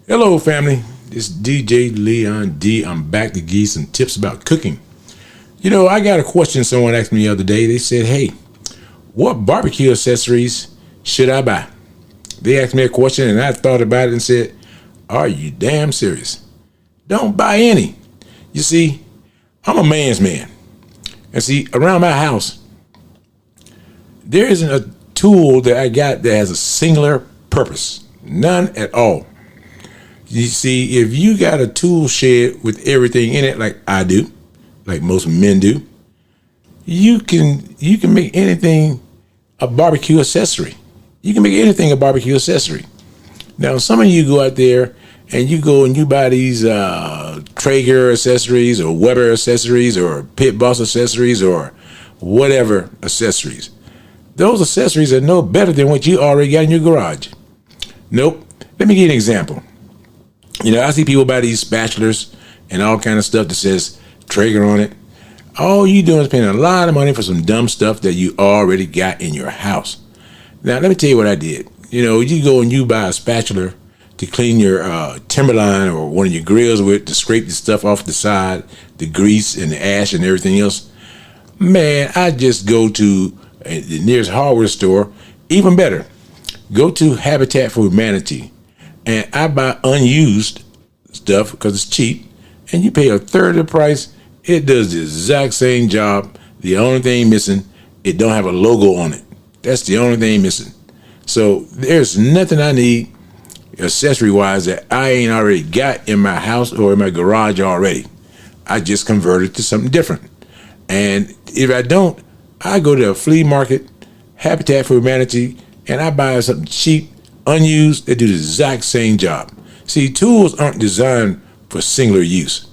Hello, family. This is DJ Leon D. I'm back to give you some tips about cooking. I got a question someone asked me the other day. They said, hey, what barbecue accessories should I buy? They asked me a question and I thought about it and said, are you damn serious? Don't buy any. You see, I'm a man's man. And see, around my house, there isn't a tool that I got that has a singular purpose. None at all. You see, if you got a tool shed with everything in it, like I do, like most men do, you can make anything a barbecue accessory. You can make anything a barbecue accessory. Now, some of you go out there and you go and you buy these Traeger accessories or Weber accessories or Pit Boss accessories or whatever accessories. Those accessories are no better than what you already got in your garage. Nope. Let me give you an example. I see people buy these spatulas and all kind of stuff that says Traeger on it. All you doing is paying a lot of money for some dumb stuff that you already got in your house. Now, let me tell you what I did. You go and you buy a spatula to clean your timberline or one of your grills with, to scrape the stuff off the side, the grease and the ash and everything else. Man, I just go to the nearest hardware store. Even better, go to Habitat for Humanity. And I buy unused stuff because it's cheap, and you pay a third of the price. It does the exact same job. The only thing missing, it don't have a logo on it. That's the only thing missing. So there's nothing I need accessory-wise that I ain't already got in my house or in my garage already. I just convert it to something different. And if I don't, I go to a flea market, Habitat for Humanity, and I buy something cheap, unused, that do the exact same job. See, tools aren't designed for singular use.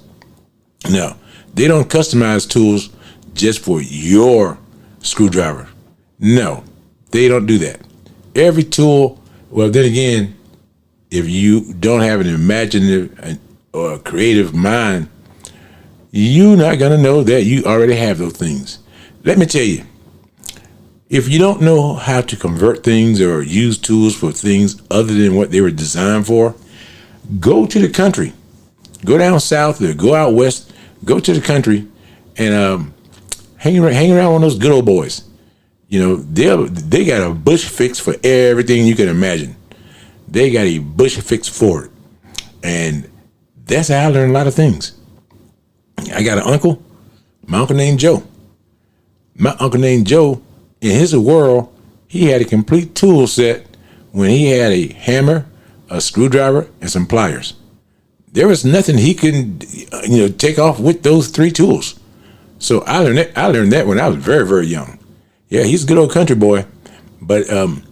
No, they don't customize tools just for your screwdriver. No, they don't do that. Every tool, well, then again, if you don't have an imaginative or creative mind, you're not going to know that you already have those things. Let me tell you, if you don't know how to convert things or use tools for things other than what they were designed for, go to the country. Go down south or go out west. Go to the country and hang around one of those good old boys. They got a bush fix for everything you can imagine. They got a bush fix for it. And that's how I learned a lot of things. I got an uncle, my uncle named Joe. My uncle named Joe, in his world, he had a complete tool set when he had a hammer, a screwdriver, and some pliers. There was nothing he couldn't, take off with those three tools. So I learned that when I was very, very young. Yeah, he's a good old country boy. But, when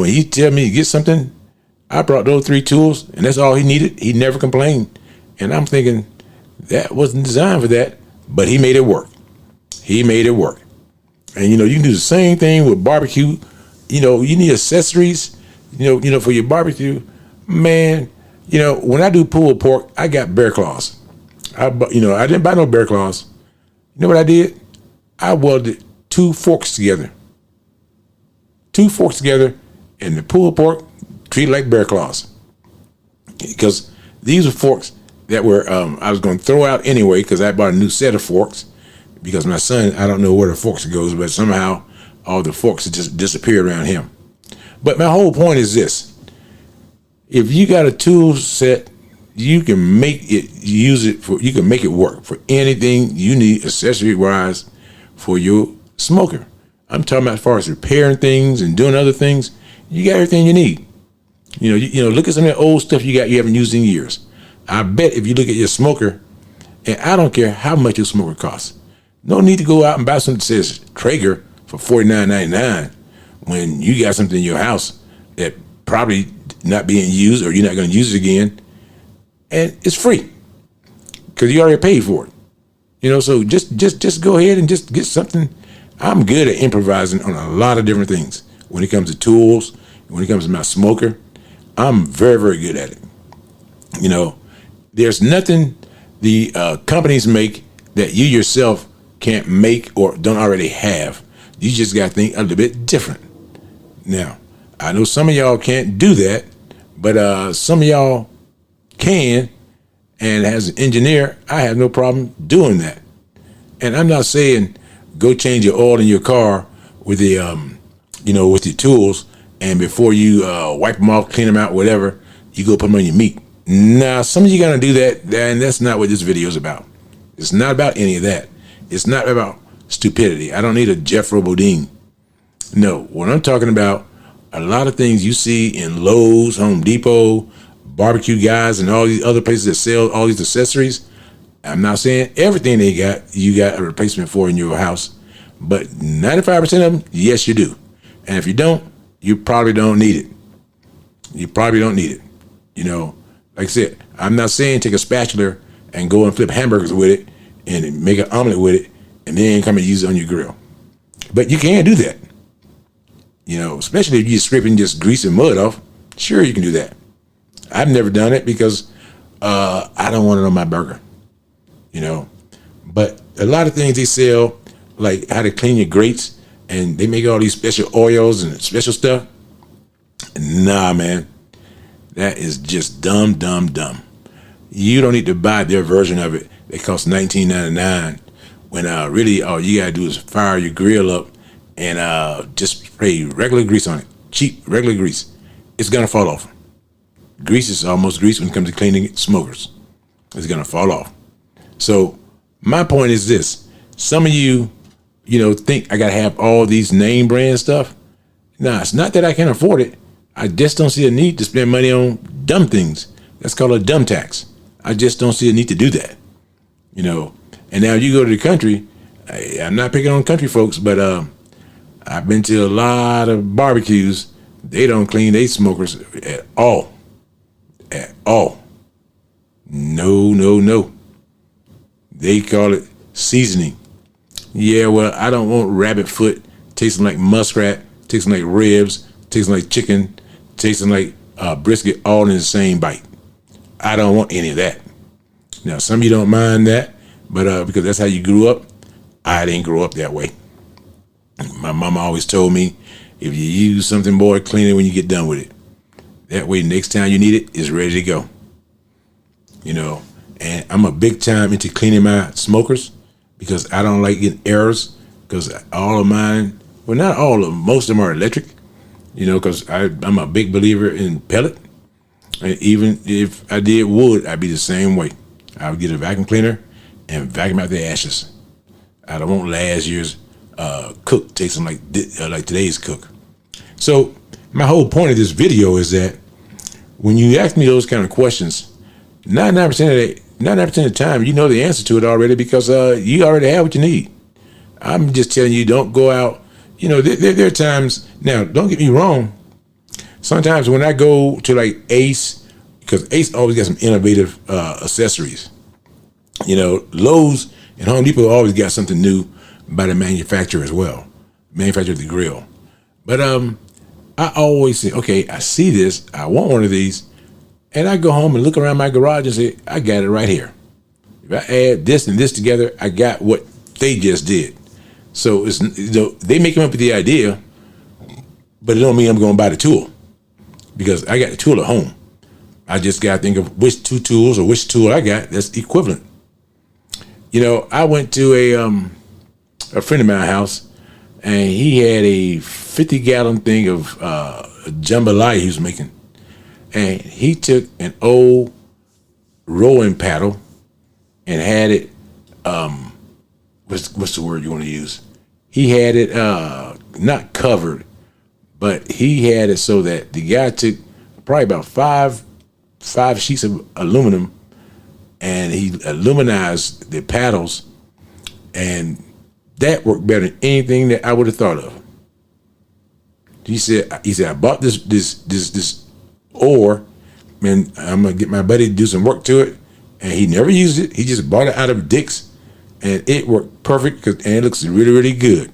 he tell me to get something, I brought those three tools, and that's all he needed. He never complained. And I'm thinking, that wasn't designed for that, but he made it work. He made it work. And, you can do the same thing with barbecue. You need accessories, for your barbecue. Man, when I do pulled pork, I got bear claws. I didn't buy no bear claws. You know what I did? I welded two forks together. And the pulled pork treated like bear claws. Because these were forks that were, I was going to throw out anyway because I bought a new set of forks. Because my son, I don't know where the forks goes, but somehow all the forks just disappeared around him. But my whole point is this. If you got a tool set, you can make it work for anything you need accessory-wise for your smoker. I'm talking about as far as repairing things and doing other things. You got everything you need. Look at some of that old stuff you haven't used in years. I bet if you look at your smoker, and I don't care how much your smoker costs, no need to go out and buy something that says Traeger for $49.99 when you got something in your house that probably not being used or you're not going to use it again, and it's free because you already paid for it. So just go ahead and just get something. I'm good at improvising on a lot of different things. When it comes to tools, when it comes to my smoker, I'm very, very good at it. There's nothing the companies make that you yourself can't make or don't already have. You just got to think a little bit different. Now, I know some of y'all can't do that, But some of y'all can, and as an engineer, I have no problem doing that. And I'm not saying go change your oil in your car with the, with your tools, and before you wipe them off, clean them out, whatever, you go put them on your meat. Now, some of you gonna do that, and that's not what this video is about. It's not about any of that. It's not about stupidity. I don't need a Jeff Robodine. No, what I'm talking about, a lot of things you see in Lowe's, Home Depot, barbecue guys, and all these other places that sell all these accessories. I'm not saying everything they got, you got a replacement for in your house, but 95% of them, yes, you do. And if you don't, you probably don't need it. You probably don't need it. Like I said, I'm not saying take a spatula and go and flip hamburgers with it and make an omelet with it and then come and use it on your grill. But you can do that. Especially if you're scraping just grease and mud off. Sure, you can do that. I've never done it because I don't want it on my burger. But a lot of things they sell, like how to clean your grates, and they make all these special oils and special stuff. Nah, man. That is just dumb. You don't need to buy their version of it. They cost $19.99 when really all you gotta do is fire your grill up and just spray regular grease on it. Cheap regular grease. It's gonna fall off. Grease is almost grease when it comes to cleaning smokers. It's gonna fall off. So my point is this: some of you, think I gotta have all these name brand stuff. Nah, it's not that I can't afford it. I just don't see a need to spend money on dumb things. That's called a dumb tax. I just don't see a need to do that. And now you go to the country. I'm not picking on country folks, but I've been to a lot of barbecues. They don't clean their smokers at all. At all. No. They call it seasoning. Yeah, well, I don't want rabbit foot tasting like muskrat, tasting like ribs, tasting like chicken, tasting like brisket, all in the same bite. I don't want any of that. Now, some of you don't mind that, but because that's how you grew up, I didn't grow up that way. My mama always told me, if you use something, boy, clean it when you get done with it. That way, next time you need it, it's ready to go. And I'm a big time into cleaning my smokers because I don't like getting errors, because all of mine, well, not all of them, most of them are electric, because I'm a big believer in pellet. And even if I did wood, I'd be the same way. I would get a vacuum cleaner and vacuum out the ashes. I don't want last year's cook tasting like today's cook. So my whole point of this video is that when you ask me those kind of questions, 99% of the time, you know the answer to it already, because you already have what you need. I'm just telling you, don't go out. There are times, now, don't get me wrong. Sometimes when I go to like Ace, because Ace always got some innovative accessories. Lowe's and Home Depot always got something new by the manufacturer as well. Manufacturer of the grill. But I always say, okay, I see this, I want one of these, and I go home and look around my garage and say, I got it right here. If I add this and this together, I got what they just did. So it's, they make them up with the idea, but it don't mean I'm going to buy the tool, because I got the tool at home. I just got to think of which two tools or which tool I got that's equivalent. I went to a friend of mine's house, and he had a 50-gallon thing of jambalaya he was making. And he took an old rowing paddle and had it, what's the word you want to use? He had it not covered, but he had it so that the guy took probably about five sheets of aluminum, and he aluminized the paddles, and that worked better than anything that I would have thought of. He said, I bought this ore, and I'm gonna get my buddy to do some work to it, and he never used it. He just bought it out of Dick's, and it worked perfect, and it looks really, really good.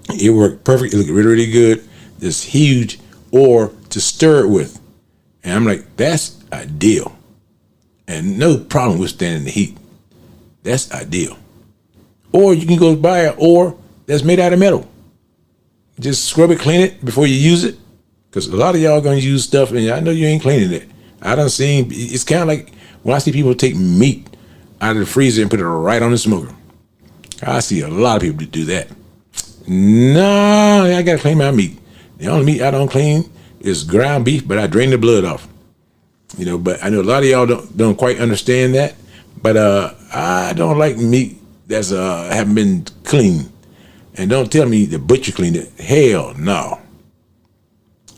It worked perfect. It looked really, really good. This huge ore to stir it with, and I'm like, that's ideal, and no problem withstanding the heat. That's ideal. Or you can go buy an ore that's made out of metal. Just scrub it, clean it before you use it, Because a lot of y'all gonna use stuff, and I know you ain't cleaning it. I done seen, it's kind of like when I see people take meat out of the freezer and put it right on the smoker. I see a lot of people do that. No, I gotta clean my meat. The only meat I don't clean is ground beef, but I drain the blood off. But I know a lot of y'all don't quite understand that. But I don't like meat that's haven't been cleaned. And don't tell me the butcher cleaned it. Hell no.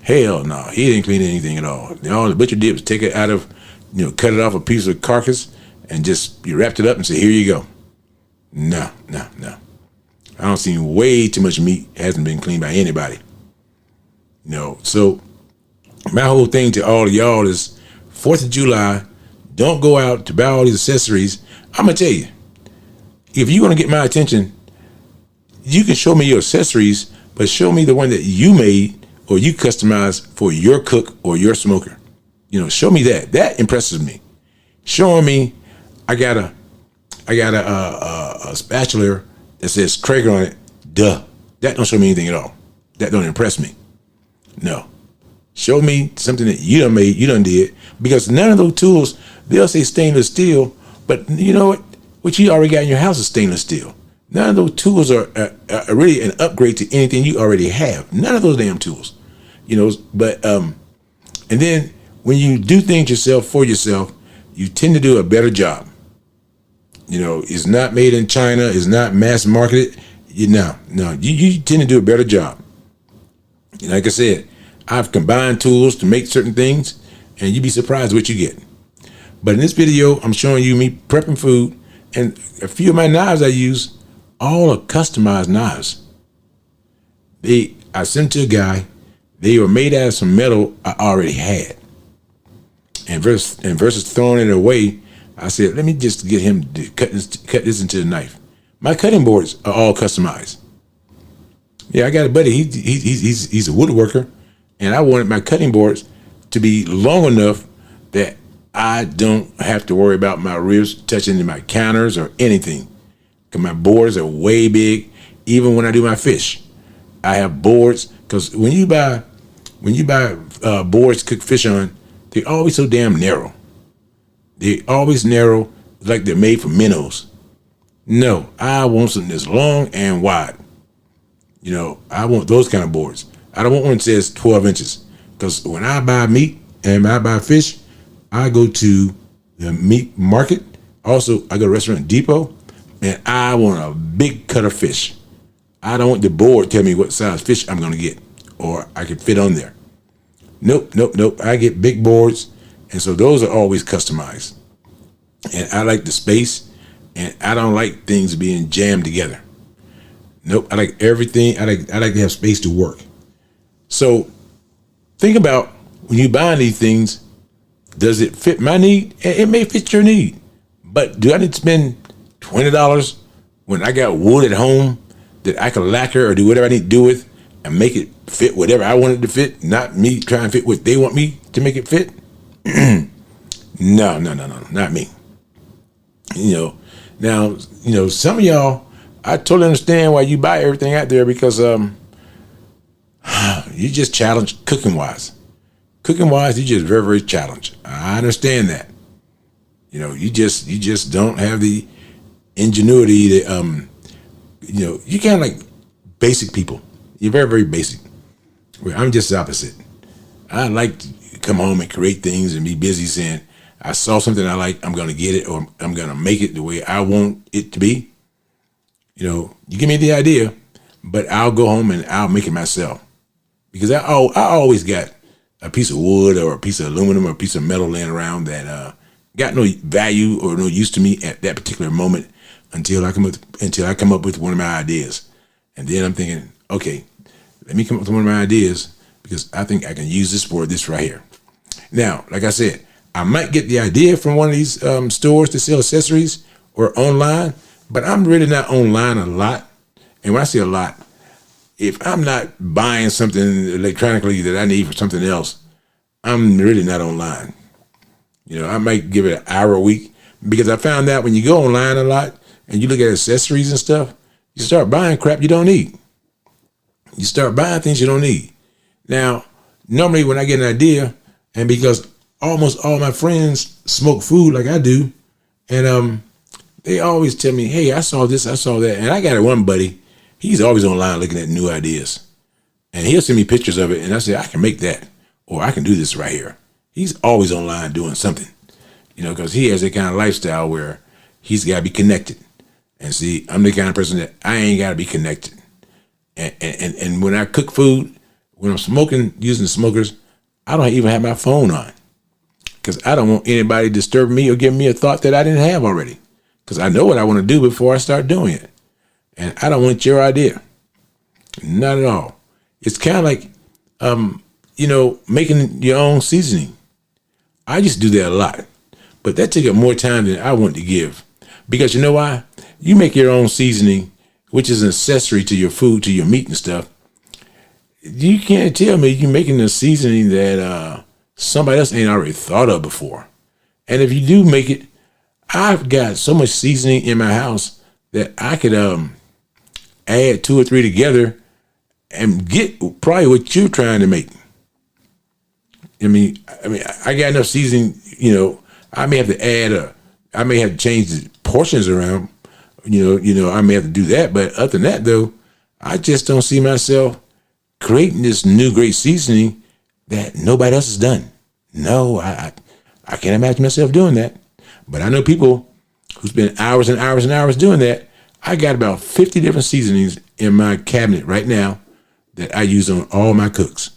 Hell no. He didn't clean anything at all. All the butcher did was take it out of, cut it off a piece of carcass and just you wrapped it up and said, here you go. No. I don't see way too much meat hasn't been cleaned by anybody. So my whole thing to all of y'all is 4th of July, don't go out to buy all these accessories. I'm going to tell you, if you're going to get my attention, you can show me your accessories, but show me the one that you made or you customized for your cook or your smoker. Show me that. That impresses me. Showing me I got a spatula that says Traeger on it. Duh. That don't show me anything at all. That don't impress me. No. Show me something that you done made, you done did, because none of those tools, they'll say stainless steel, but you know what you already got in your house is stainless steel. None of those tools are really an upgrade to anything you already have. None of those damn tools, but and then when you do things yourself for yourself, you tend to do a better job. It's not made in China, it's not mass marketed. You tend to do a better job. Like I said, I've combined tools to make certain things, and you'd be surprised what you get. But in this video, I'm showing you me prepping food, and a few of my knives I use, all are customized knives. I sent to a guy, they were made out of some metal I already had. And versus throwing it away, I said, let me just get him to cut this into the knife. My cutting boards are all customized. Yeah, I got a buddy, he's a woodworker, and I wanted my cutting boards to be long enough that I don't have to worry about my ribs touching my counters or anything. Because my boards are way big. Even when I do my fish, I have boards. Because when you buy boards to cook fish on, they're always so damn narrow. They're always narrow, like they're made for minnows. No, I want something that's long and wide. I want those kind of boards. I don't want one that says 12 inches. Because when I buy meat and I buy fish, I go to the meat market. Also, I go to Restaurant Depot, and I want a big cut of fish. I don't want the board tell me what size fish I'm going to get or I can fit on there. Nope. I get big boards, and so those are always customized. And I like the space, and I don't like things being jammed together. Nope, I like everything. I like to have space to work. So think about when you buy these things, does it fit my need? It may fit your need, but do I need to spend $20 when I got wood at home that I can lacquer or do whatever I need to do with and make it fit whatever I want it to fit, not me trying to fit what they want me to make it fit? No, not me. Now, some of y'all, I totally understand why you buy everything out there because you just challenged cooking wise. Cooking wise, you just very, very challenged. I understand that. You just don't have the ingenuity that you kind of like basic people. You're very, very basic. Where I'm just the opposite. I like to come home and create things and be busy saying, I saw something I like, I'm gonna get it, or I'm gonna make it the way I want it to be. You give me the idea, but I'll go home and I'll make it myself. Because I always got a piece of wood or a piece of aluminum or a piece of metal laying around that got no value or no use to me at that particular moment until I come up with one of my ideas. And then I'm thinking, okay, let me come up with one of my ideas because I think I can use this for this right here. Now, like I said, I might get the idea from one of these stores to sell accessories or online, but I'm really not online a lot. And when I say a lot, if I'm not buying something electronically that I need for something else, I'm really not online. I might give it an hour a week because I found out when you go online a lot and you look at accessories and stuff, you start buying crap you don't need. You start buying things you don't need. Now, normally when I get an idea, and because almost all my friends smoke food like I do, and they always tell me, hey, I saw this, I saw that. And I got one buddy, he's always online looking at new ideas. And he'll send me pictures of it, and I say, I can make that, or I can do this right here. He's always online doing something, because he has that kind of lifestyle where he's got to be connected. And see, I'm the kind of person that I ain't got to be connected. And when I cook food, when I'm smoking, using smokers, I don't even have my phone on because I don't want anybody disturbing me or giving me a thought that I didn't have already, because I know what I want to do before I start doing it. And I don't want your idea. Not at all. It's kind of like, making your own seasoning. I used to do that a lot, but that took up more time than I wanted to give. Because you know why? You make your own seasoning, which is an accessory to your food, to your meat and stuff. You can't tell me you're making a seasoning that somebody else ain't already thought of before. And if you do make it, I've got so much seasoning in my house that I could add 2 or 3 together and get probably what you're trying to make. I got enough seasoning, I may have to add I may have to change the portions around, I may have to do that. But other than that, though, I just don't see myself creating this new great seasoning that nobody else has done. No, I can't imagine myself doing that. But I know people who spend hours and hours and hours doing that. I got about 50 different seasonings in my cabinet right now that I use on all my cooks.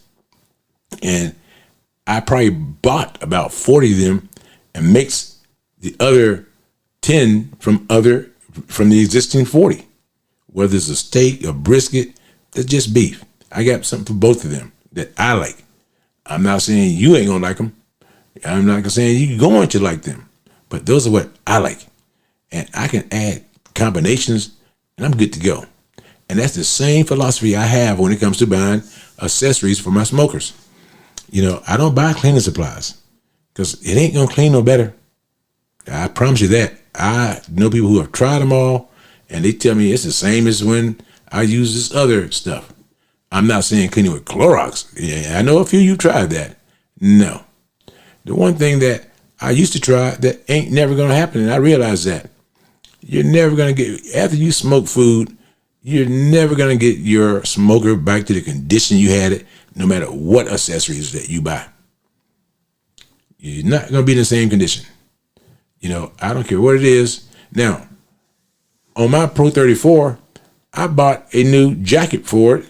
And I probably bought about 40 of them and mix the other 10 from the existing 40. Whether it's a steak, a brisket, that's just beef. I got something for both of them that I like. I'm not saying you ain't gonna like them. I'm not saying you're going to like them. But those are what I like. And I can add combinations and I'm good to go. And that's the same philosophy I have when it comes to buying accessories for my smokers. I don't buy cleaning supplies because it ain't gonna clean no better. I promise you that. I know people who have tried them all and they tell me it's the same as when I use this other stuff. I'm not saying cleaning with Clorox. Yeah, I know a few of you tried that. No. The one thing that I used to try that ain't never going to happen, and I realize that. You're never going to get, after you smoke food, you're never going to get your smoker back to the condition you had it, no matter what accessories that you buy. You're not going to be in the same condition. I don't care what it is. Now, on my Pro 34, I bought a new jacket for it,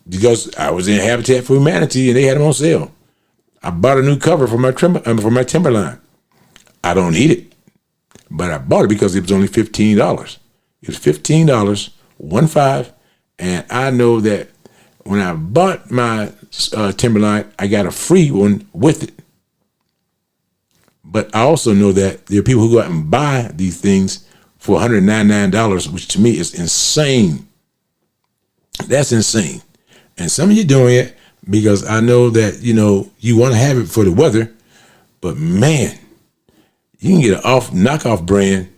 because I was in Habitat for Humanity and they had them on sale. I bought a new cover for my Timberline. I don't need it, but I bought it because it was only $15. It was $15, 1.5, and I know that when I bought my Timberline, I got a free one with it. But I also know that there are people who go out and buy these things for $199, which to me is insane. That's insane. And some of you doing it because I know that, you want to have it for the weather, but man, you can get an knockoff brand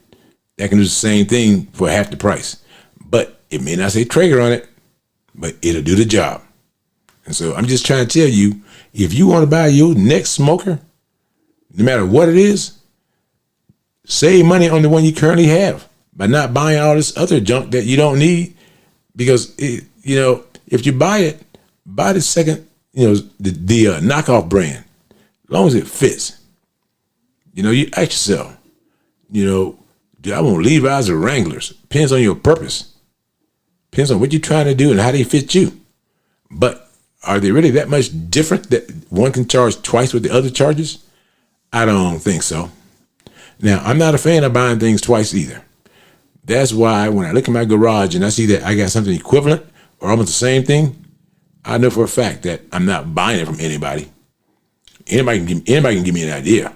that can do the same thing for half the price. But it may not say Traeger on it, but it'll do the job. And so I'm just trying to tell you, if you want to buy your next smoker, no matter what it is, save money on the one you currently have by not buying all this other junk that you don't need. Because if you buy it, buy the second, the knockoff brand, as long as it fits. You ask yourself, do I want Levi's or Wranglers? Depends on your purpose. Depends on what you're trying to do and how they fit you. But are they really that much different that one can charge twice what the other charges? I don't think so. Now, I'm not a fan of buying things twice either. That's why when I look in my garage and I see that I got something equivalent or almost the same thing, I know for a fact that I'm not buying it from anybody. Anybody can give me an idea,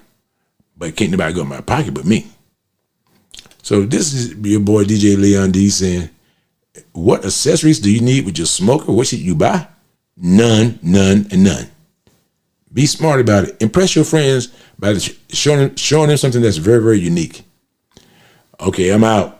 but can't nobody go in my pocket but me. So this is your boy DJ Leon D saying, what accessories do you need with your smoker? What should you buy? None, and none. Be smart about it. Impress your friends by showing them something that's very, very unique. Okay, I'm out.